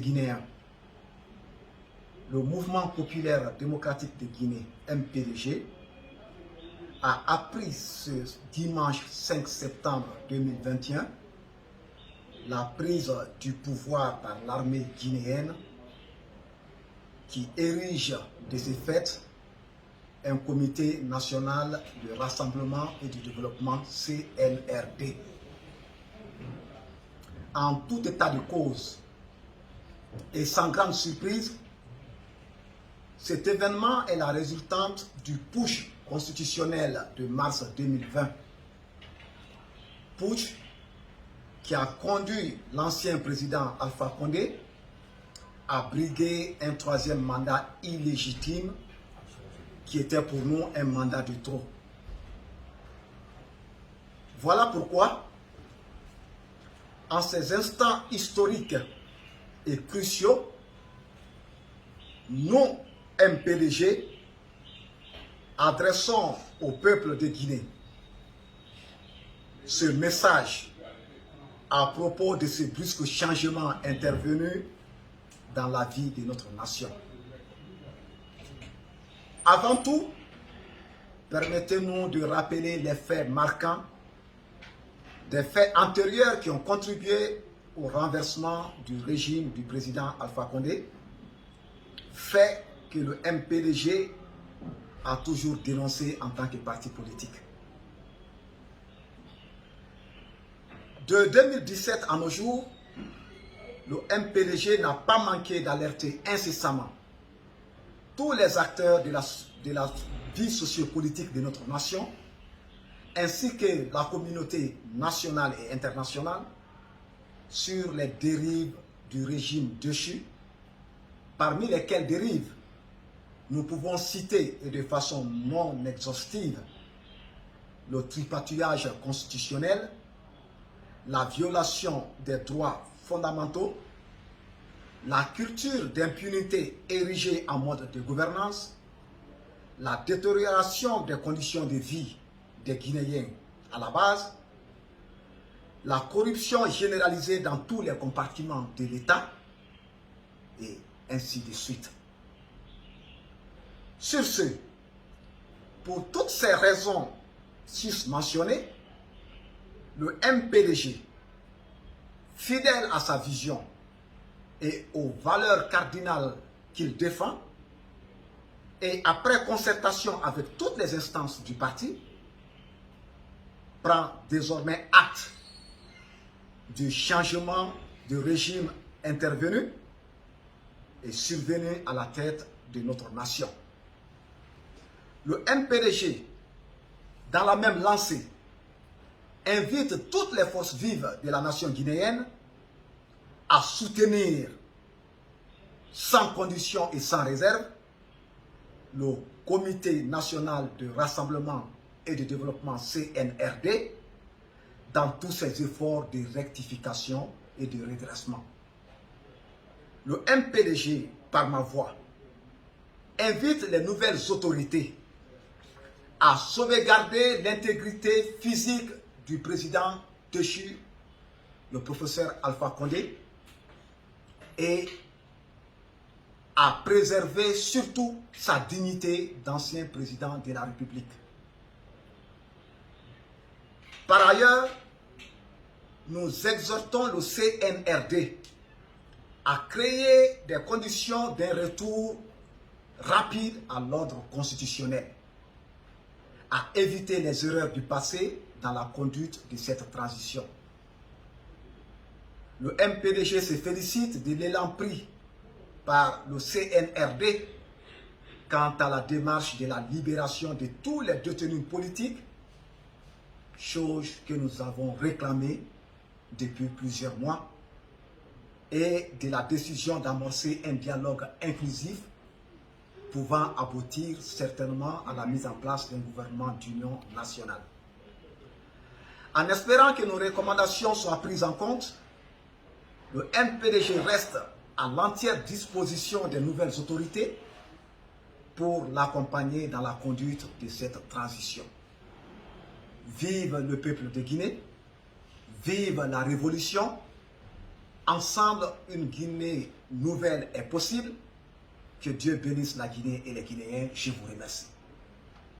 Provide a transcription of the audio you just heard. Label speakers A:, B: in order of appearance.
A: Guinéens. Le Mouvement populaire démocratique de Guinée, MPDG, a appris ce dimanche 5 septembre 2021 la prise du pouvoir par l'armée guinéenne qui érige de ces faits un comité national de rassemblement et de développement CNRD. En tout état de cause et sans grande surprise, cet événement est la résultante du putsch constitutionnel de mars 2020. Putsch qui a conduit l'ancien président Alpha Condé à briguer un troisième mandat illégitime qui était pour nous un mandat de trop. Voilà pourquoi, en ces instants historiques et cruciaux, nous, MPDG, adressons au peuple de Guinée ce message à propos de ce brusque changement intervenu dans la vie de notre nation. Avant tout, permettez-nous de rappeler les faits marquants, des faits antérieurs qui ont contribué au renversement du régime du président Alpha Condé, faits que le MPDG a toujours dénoncé en tant que parti politique. De 2017 à nos jours, le MPDG n'a pas manqué d'alerter incessamment tous les acteurs de la vie sociopolitique de notre nation, ainsi que la communauté nationale et internationale, sur les dérives du régime déchu, parmi lesquelles dérives nous pouvons citer, et de façon non exhaustive, le tripatouillage constitutionnel, la violation des droits fondamentaux, la culture d'impunité érigée en mode de gouvernance, la détérioration des conditions de vie des Guinéens à la base, la corruption généralisée dans tous les compartiments de l'État, et ainsi de suite. Sur ce, pour toutes ces raisons susmentionnées, le MPDG, fidèle à sa vision et aux valeurs cardinales qu'il défend, et après concertation avec toutes les instances du parti, prend désormais acte du changement de régime intervenu et survenu à la tête de notre nation. Le MPDG, dans la même lancée, invite toutes les forces vives de la nation guinéenne à soutenir sans condition et sans réserve le Comité national de rassemblement et de développement CNRD dans tous ses efforts de rectification et de redressement. Le MPDG, par ma voix, invite les nouvelles autorités à sauvegarder l'intégrité physique du président déchu, le professeur Alpha Condé, et à préserver surtout sa dignité d'ancien président de la République. Par ailleurs, nous exhortons le CNRD à créer des conditions d'un retour rapide à l'ordre constitutionnel, à éviter les erreurs du passé dans la conduite de cette transition. Le MPDG se félicite de l'élan pris par le CNRD quant à la démarche de la libération de tous les détenus politiques, chose que nous avons réclamée depuis plusieurs mois, et de la décision d'amorcer un dialogue inclusif pouvant aboutir certainement à la mise en place d'un gouvernement d'union nationale. En espérant que nos recommandations soient prises en compte, le MPDG reste à l'entière disposition des nouvelles autorités pour l'accompagner dans la conduite de cette transition. Vive le peuple de Guinée, vive la révolution, ensemble, une Guinée nouvelle est possible. Que Dieu bénisse la Guinée et les Guinéens. Je vous remercie.